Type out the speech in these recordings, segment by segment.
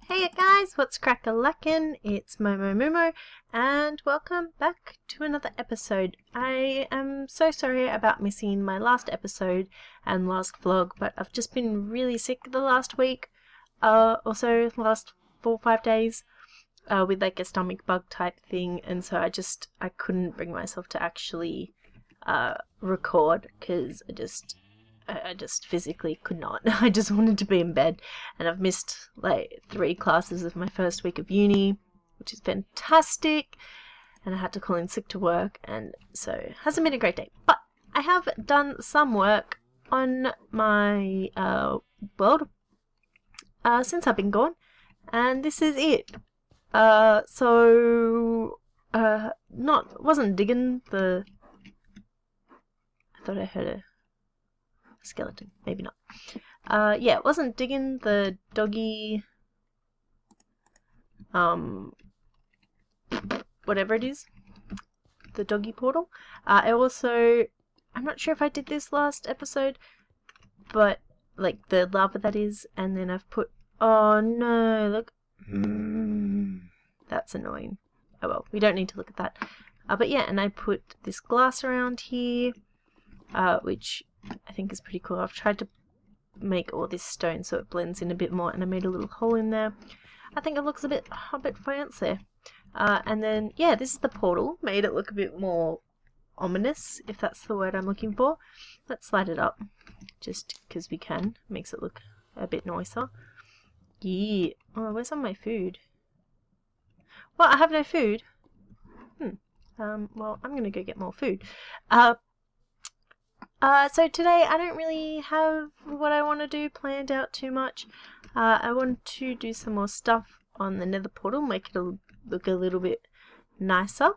Hey guys, what's crack-a-lackin'? It's momomoomo and welcome back to another episode. I am so sorry about missing my last episode and last vlog, but I've just been really sick the last week, also last 4 or 5 days, with like a stomach bug type thing, and so I couldn't bring myself to actually record because I just physically could not. I just wanted to be in bed, and I've missed like 3 classes of my first week of uni, which is fantastic, and I had to call in sick to work, and so it hasn't been a great day. But I have done some work on my world since I've been gone, and this is it. Wasn't digging the... I thought I heard a skeleton, maybe not. Yeah, it wasn't digging the doggy whatever it is, the doggy portal. I'm not sure if I did this last episode, but like the lava that is, and then I've put, oh no, look, that's annoying. Oh well, we don't need to look at that. But yeah, and I put this glass around here, which I think is pretty cool. I've tried to make all this stone so it blends in a bit more, and I made a little hole in there. I think it looks a bit fancy. And then, yeah, this is the portal. Made it look a bit more ominous, if that's the word I'm looking for. Let's slide it up, just because we can. Makes it look a bit nicer. Yeah. Oh, where's all my food? Well, I have no food. Well, I'm gonna go get more food. So today I don't really have what I want to do planned out too much. I want to do some more stuff on the Nether portal, make it look a little bit nicer,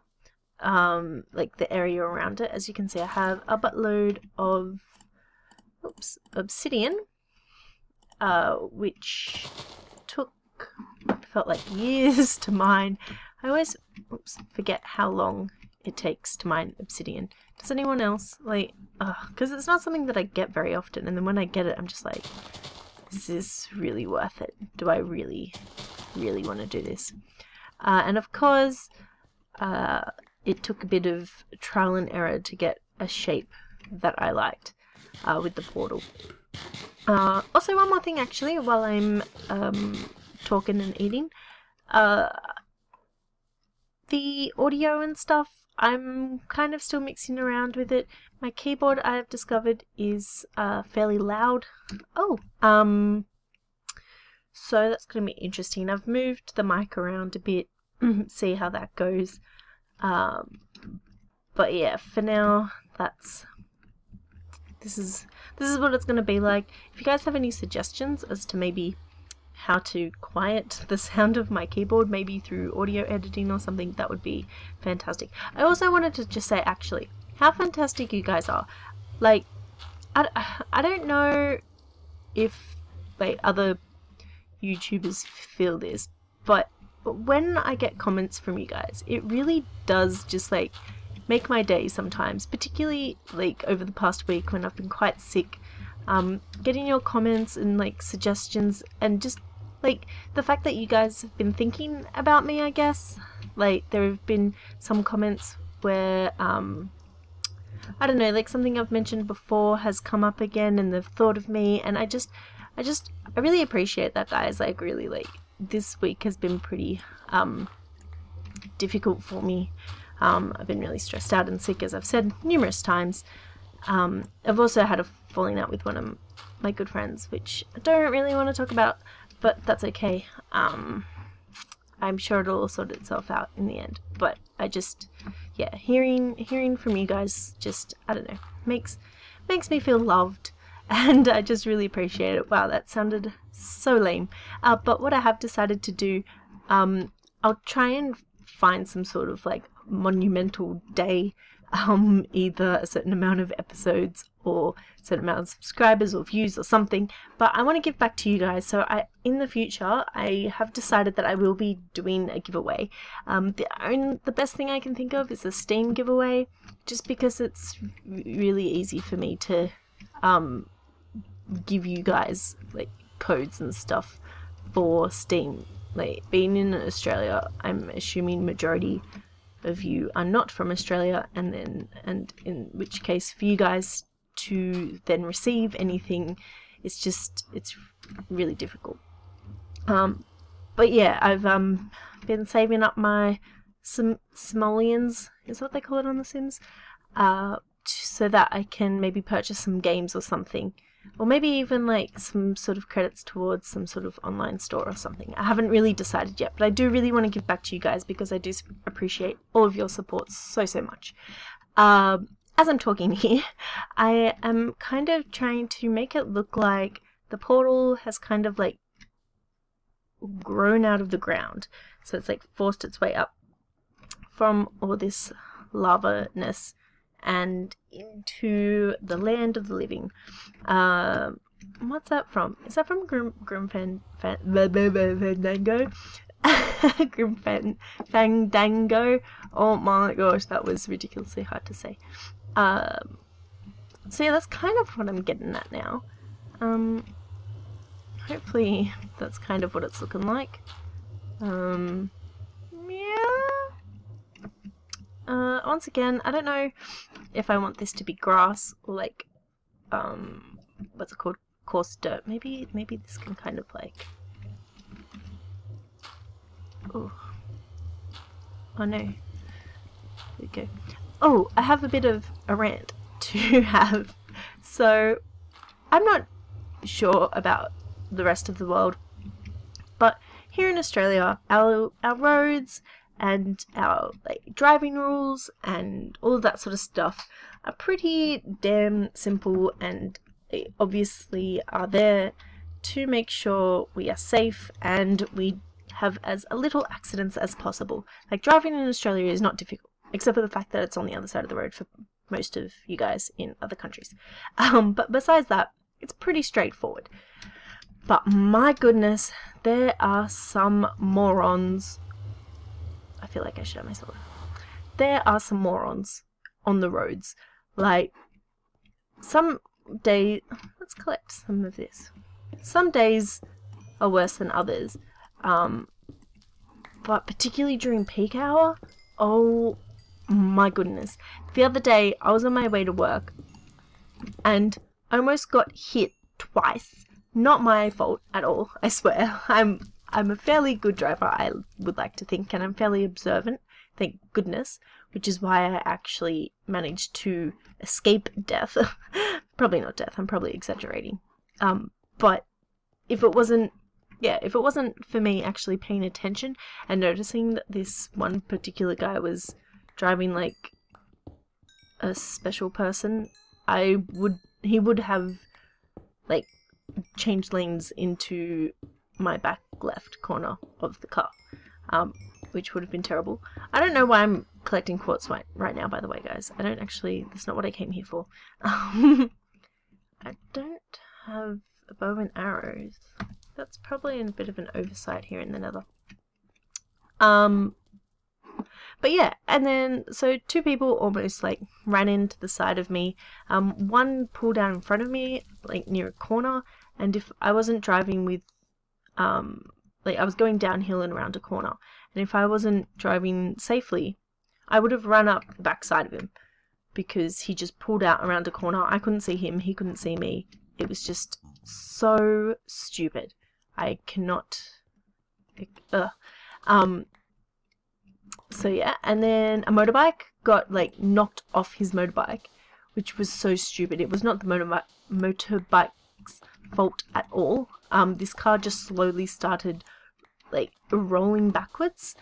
like the area around it. As you can see, I have a buttload of obsidian, which felt like years to mine. I always forget how long it takes to mine obsidian. Does anyone else? Like, because it's not something that I get very often, and then when I get it, I'm just like, is this really worth it? Do I really want to do this? And of course, it took a bit of trial and error to get a shape that I liked with the portal. Also, one more thing actually, while I'm talking and eating, the audio and stuff, I'm kind of still mixing around with it. My keyboard, I have discovered, is fairly loud. So that's going to be interesting. I've moved the mic around a bit, see how that goes. But yeah, for now, this is what it's going to be like. If you guys have any suggestions as to maybe how to quiet the sound of my keyboard, maybe through audio editing or something, that would be fantastic. I also wanted to just say, actually, how fantastic you guys are. Like, I don't know if like other YouTubers feel this, but when I get comments from you guys, it really does just like make my day sometimes, particularly like over the past week when I've been quite sick. Getting your comments and like suggestions, and just like the fact that you guys have been thinking about me, I guess. Like, there have been some comments where I don't know, like something I've mentioned before has come up again and they've thought of me, and I really appreciate that, guys. Like, really, like, this week has been pretty difficult for me. I've been really stressed out and sick, as I've said numerous times. I've also had a falling out with one of my good friends, which I don't really want to talk about, but that's okay. I'm sure it'll all sort itself out in the end. But I just, yeah, hearing from you guys just, I don't know, makes me feel loved, and I just really appreciate it. Wow, that sounded so lame. But what I have decided to do, I'll try and find some sort of like monumental day, either a certain amount of episodes or a certain amount of subscribers or views or something, but I want to give back to you guys. So in the future, I have decided that I will be doing a giveaway. The best thing I can think of is a Steam giveaway. just because it's really easy for me to give you guys like codes and stuff for Steam. Like, being in Australia, I'm assuming majority of you are not from Australia, and in which case for you guys to then receive anything, it's really difficult. But yeah, I've been saving up my simoleons, is that what they call it on The Sims, so that I can maybe purchase some games or something, or maybe even like some sort of credits towards some sort of online store or something. I haven't really decided yet, but I do really want to give back to you guys because I do appreciate all of your support so much. As I'm talking here, I am kind of trying to make it look like the portal has kind of like grown out of the ground, so it's like forced its way up from all this lava-ness and into the land of the living. What's that from? Is that from Fandango? Fandango? Oh my gosh, that was ridiculously hard to say. So yeah, that's kind of what I'm getting at now. Hopefully that's kind of what it's looking like. Once again, I don't know if I want this to be grass or like, what's it called? Coarse dirt. Maybe this can kind of like, oh no. There we go. Oh, I have a bit of a rant to have. So, I'm not sure about the rest of the world, but here in Australia, our roads and our like driving rules and all of that sort of stuff are pretty damn simple, and they obviously are there to make sure we are safe and we have as little accidents as possible. Like, driving in Australia is not difficult, except for the fact that it's on the other side of the road for most of you guys in other countries. But besides that, it's pretty straightforward. But my goodness, there are some morons. I feel like I should have myself. There are some morons on the roads. Like, some days, let's collect some of this. Some days are worse than others. But particularly during peak hour, oh my goodness. The other day, I was on my way to work and I almost got hit twice. Not my fault at all, I swear. I'm a fairly good driver, I would like to think, and I'm fairly observant, thank goodness, which is why I actually managed to escape death. Probably not death, I'm probably exaggerating. But if it wasn't for me actually paying attention and noticing that this one particular guy was driving like a special person, he would have like changed lanes into my back left corner of the car, which would have been terrible. I don't know why I'm collecting quartz right now, by the way, guys. That's not what I came here for. I don't have a bow and arrows. That's probably a bit of an oversight here in the Nether. But yeah, and then, so two people almost like ran into the side of me. One pulled down in front of me, like near a corner, and if I wasn't driving with, like I was going downhill and around a corner, and if I wasn't driving safely, I would have run up the back side of him, because he just pulled out around a corner. I couldn't see him, he couldn't see me. It was just so stupid. I cannot, so yeah, and then a motorbike got like knocked off his motorbike, which was so stupid. It was not the motorbike's fault at all. This car just slowly started like rolling backwards,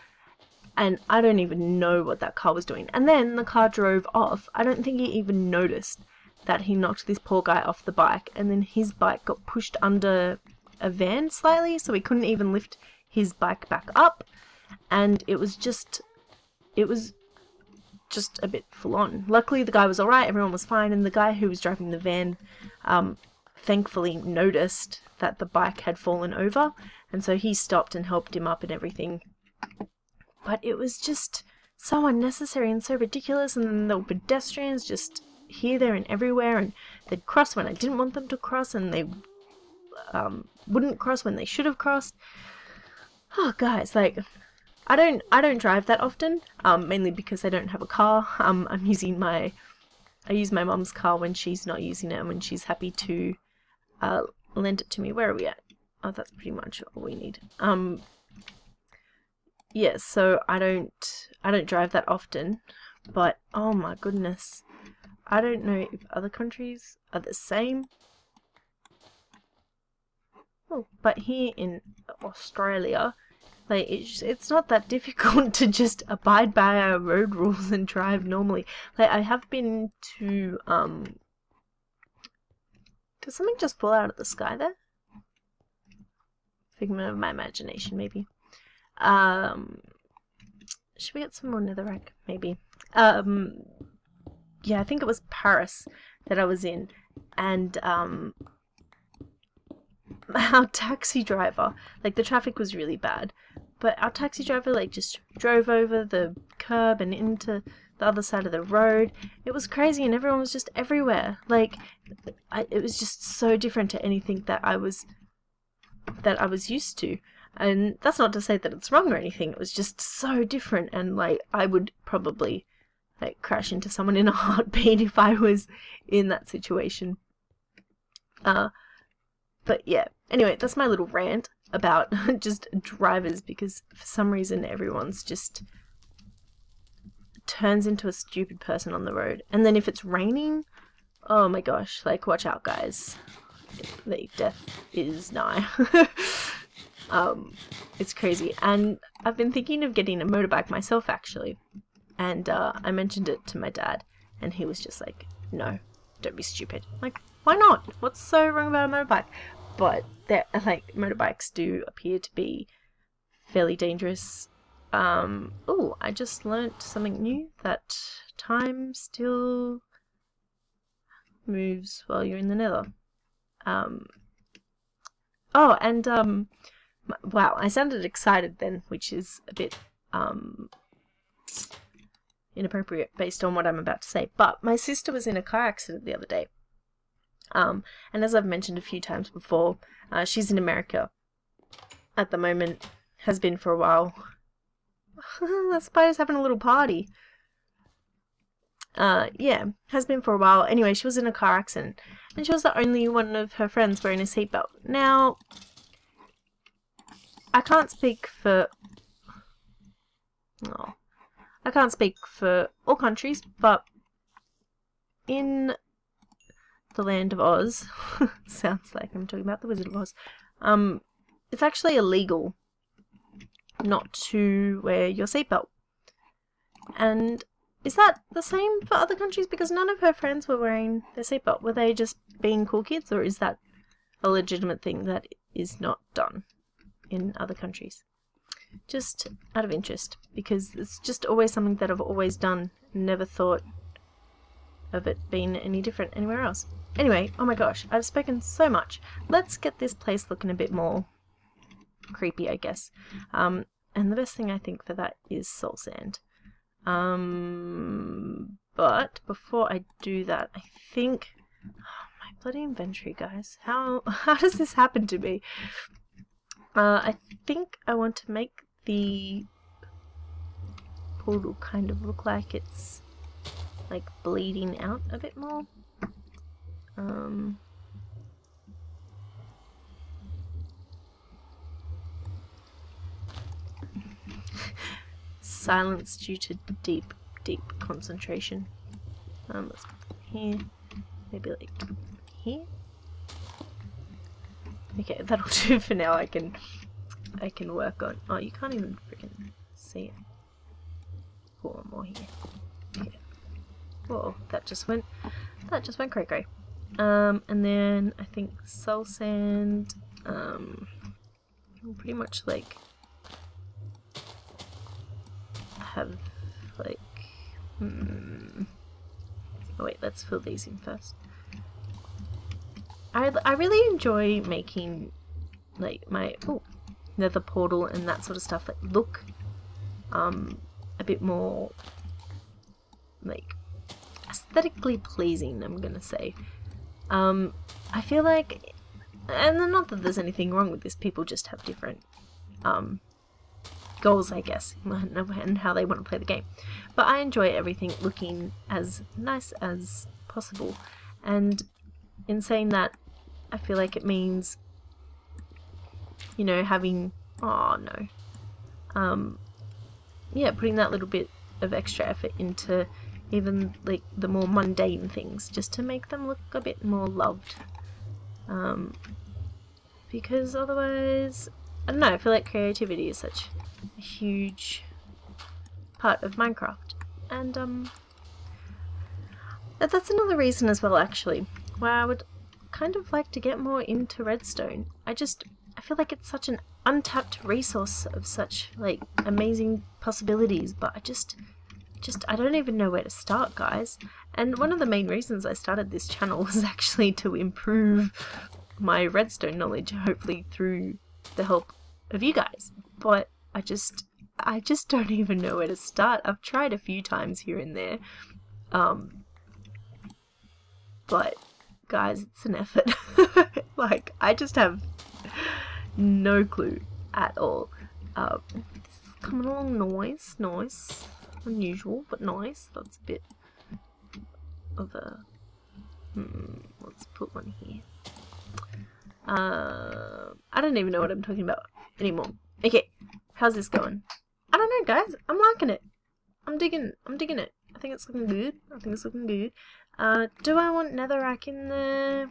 and I don't even know what that car was doing. And then the car drove off. I don't think he even noticed that he knocked this poor guy off the bike, and then his bike got pushed under a van slightly, so he couldn't even lift his bike back up, and it was just a bit full on. Luckily the guy was alright, everyone was fine, and the guy who was driving the van thankfully noticed that the bike had fallen over, and so he stopped and helped him up and everything. But it was just so unnecessary and so ridiculous, and then there were pedestrians just here, there, and everywhere, and they'd cross when I didn't want them to cross, and they wouldn't cross when they should have crossed. Oh, guys, like, I don't drive that often, mainly because I don't have a car. I use my mom's car when she's not using it and when she's happy to lend it to me. Where are we at? Oh, that's pretty much all we need. Yeah, so I don't drive that often, but oh my goodness, I don't know if other countries are the same. Oh, but here in Australia, like, it's not that difficult to just abide by our road rules and drive normally. Like, I have been to, did something just fall out of the sky there? Figment of my imagination, maybe. Should we get some more netherrack? Maybe. Yeah, I think it was Paris that I was in, and, our taxi driver, like, the traffic was really bad, but our taxi driver, like, just drove over the curb and into the other side of the road. It was crazy, and everyone was just everywhere. Like, it was just so different to anything that I was used to. And that's not to say that it's wrong or anything. It was just so different, and, like, I would probably, like, crash into someone in a heartbeat if I was in that situation. But yeah, anyway, that's my little rant about just drivers, because for some reason everyone's just turns into a stupid person on the road. And then if it's raining, oh my gosh, like, watch out, guys. Like, death is nigh. It's crazy. And I've been thinking of getting a motorbike myself, actually. And I mentioned it to my dad, and he was just like, no, don't be stupid. Like, why not? What's so wrong about a motorbike? But like, motorbikes do appear to be fairly dangerous. Oh, I just learnt something new, that time still moves while you're in the nether. Oh, and wow, I sounded excited then, which is a bit inappropriate based on what I'm about to say. But my sister was in a car accident the other day. And as I've mentioned a few times before, she's in America at the moment, has been for a while. That spider's having a little party. Yeah, has been for a while. Anyway, she was in a car accident, and she was the only one of her friends wearing a seatbelt. Now, I can't speak for... Oh, I can't speak for all countries, but in the land of Oz, sounds like I'm talking about the Wizard of Oz, it's actually illegal not to wear your seatbelt. And is that the same for other countries? Because none of her friends were wearing their seatbelt. Were they just being cool kids, or is that a legitimate thing that is not done in other countries? Just out of interest, because it's just always something that I've always done. Never thought of it being any different anywhere else. Anyway, oh my gosh, I've spoken so much. Let's get this place looking a bit more creepy, I guess. And the best thing I think for that is soul sand. But before I do that, I think... Oh, my bloody inventory, guys. How does this happen to me? I think I want to make the portal kind of look like it's like bleeding out a bit more. Silence due to deep concentration. Let's put them here. Maybe like here. Okay, that'll do for now. I can work on... Oh, you can't even freaking see it. Put one more here. Okay. Whoa, that just went cray cray. And then I think soul sand, pretty much like have like, oh wait, let's fill these in first. I really enjoy making like my nether portal and that sort of stuff like look a bit more like aesthetically pleasing, I'm gonna say. I feel like, and not that there's anything wrong with this, people just have different goals, I guess, and how they want to play the game. But I enjoy everything looking as nice as possible, and in saying that, I feel like it means, you know, having, oh no, yeah, putting that little bit of extra effort into even like the more mundane things, just to make them look a bit more loved. Because otherwise, I don't know, I feel like creativity is such a huge part of Minecraft, and that's another reason as well, actually, why I would kind of like to get more into redstone. I feel like it's such an untapped resource of such like amazing possibilities, but I don't even know where to start, guys. And one of the main reasons I started this channel was actually to improve my redstone knowledge, hopefully through the help of you guys. But I just don't even know where to start. I've tried a few times here and there, but guys, it's an effort. Like, I just have no clue at all. This is coming along nice. Unusual, but nice. That's a bit of a... let's put one here. I don't even know what I'm talking about anymore. Okay, how's this going? I don't know, guys. I'm liking it. I'm digging it. I think it's looking good. Do I want netherrack in there?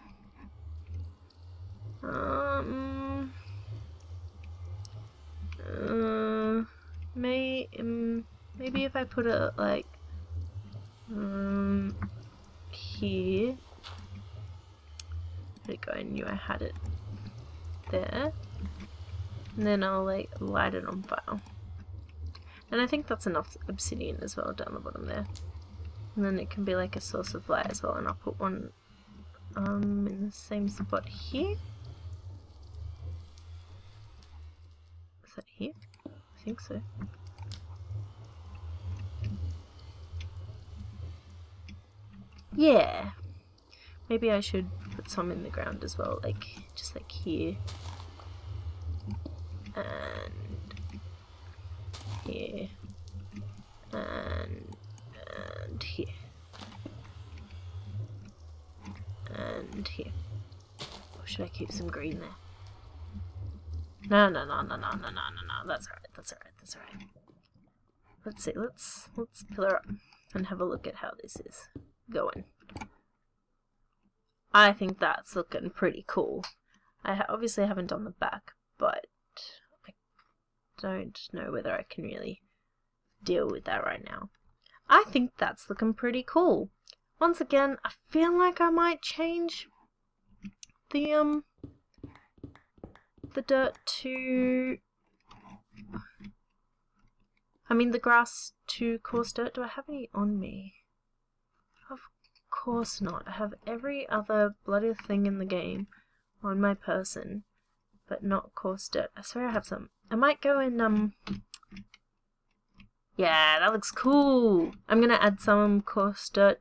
Maybe if I put it like here. There we go, I knew I had it there. And then I'll like light it on fire. And I think that's enough obsidian as well down the bottom there. And then it can be like a source of light as well, and I'll put one in the same spot here. Is that here? I think so. Yeah. Maybe I should put some in the ground as well, like just like here. And here. And here. And here. Or should I keep some green there? No. That's alright. Let's see, let's pillar up and have a look at how this is going. I think that's looking pretty cool. I obviously haven't done the back, but I don't know whether I can really deal with that right now. I think that's looking pretty cool. Once again, I feel like I might change the dirt to... the grass to coarse dirt. Do I have any on me? Of course not. I have every other bloody thing in the game on my person, but not coarse dirt. I swear I have some. I might go in, yeah, that looks cool! I'm gonna add some coarse dirt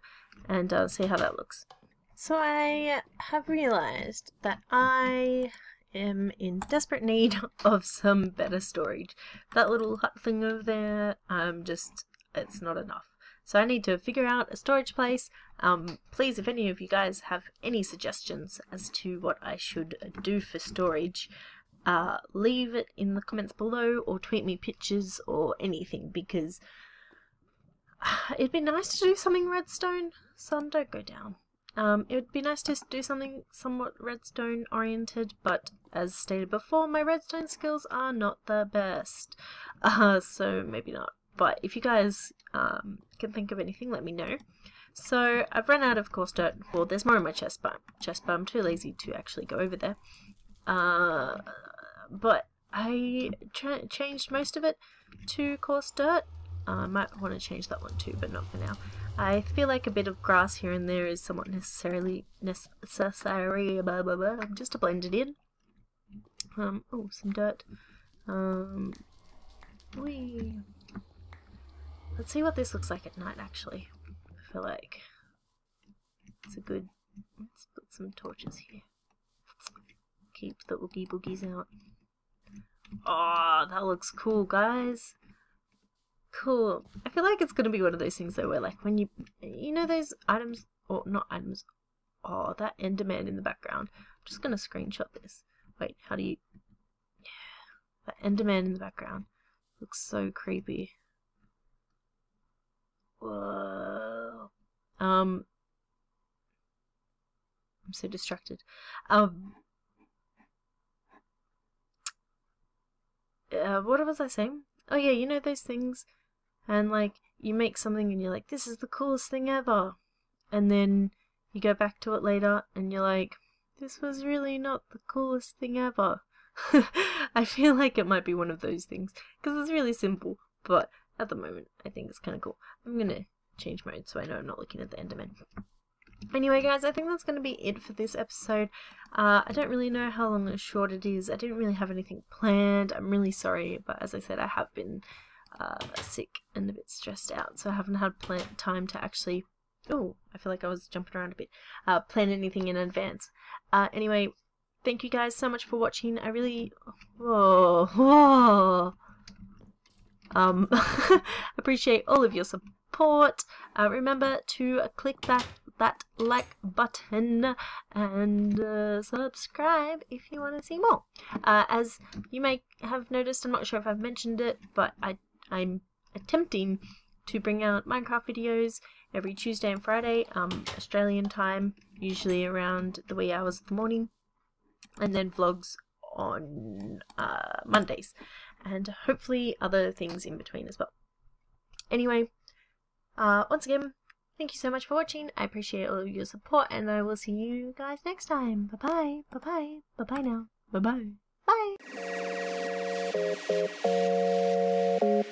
and see how that looks. So I have realized that I am in desperate need of some better storage. That little hut thing over there, it's not enough. So I need to figure out a storage place. Please, if any of you guys have any suggestions as to what I should do for storage, leave it in the comments below or tweet me pictures or anything, because it'd be nice to do something redstone. Sun, don't go down. It would be nice to do something somewhat redstone oriented, but as stated before, my redstone skills are not the best. So maybe not. But if you guys can think of anything, let me know. So I've run out of coarse dirt. Well, there's more in my chest, but I'm too lazy to actually go over there. But I changed most of it to coarse dirt. I might want to change that one too, but not for now. I feel like a bit of grass here and there is somewhat necessary, blah, blah, blah, just to blend it in. Oh, some dirt. Let's see what this looks like at night, actually. I feel like it's a good... Let's put some torches here. Keep the oogie boogies out. Oh, that looks cool, guys. Cool. I feel like it's going to be one of those things, though, where, like, when you know those items, or not items, oh, that Enderman in the background. I'm just going to screenshot this. Wait, how do you... Yeah, that Enderman in the background looks so creepy. Whoa. I'm so distracted. What was I saying? Oh yeah, you know those things, and like you make something and you're like, this is the coolest thing ever, and then you go back to it later and you're like, this was really not the coolest thing ever. I feel like it might be one of those things because it's really simple, but at the moment I think it's kind of cool. I'm gonna change mode so I know I'm not looking at the Enderman. Anyway guys, I think that's going to be it for this episode. I don't really know how long or short it is. I didn't really have anything planned. I'm really sorry, but as I said, I have been sick and a bit stressed out, so I haven't had time to actually... Oh, I feel like I was jumping around a bit. Plan anything in advance. Anyway, thank you guys so much for watching. I really... Whoa. Appreciate all of your support. Remember to click that like button and subscribe if you want to see more. As you may have noticed, I'm not sure if I've mentioned it, but I'm attempting to bring out Minecraft videos every Tuesday and Friday, Australian time, usually around the wee hours of the morning, and then vlogs on Mondays, and hopefully other things in between as well. Anyway, once again, thank you so much for watching. I appreciate all of your support, and I will see you guys next time. Bye-bye. Bye-bye. Bye-bye now. Bye-bye. Bye.